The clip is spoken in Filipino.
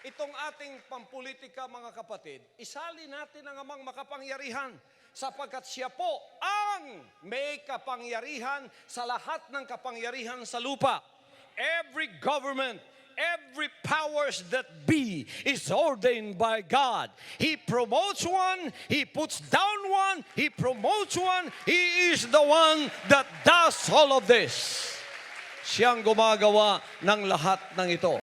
itong ating pampolitika, mga kapatid, isali natin ang amang makapangyarihan sapagkat siya po ang may kapangyarihan sa lahat ng kapangyarihan sa lupa. Every government, every powers that be is ordained by God. He promotes one, He puts down one, He promotes one. He is the one that does all of this. Siyang gumagawa ng lahat ng ito.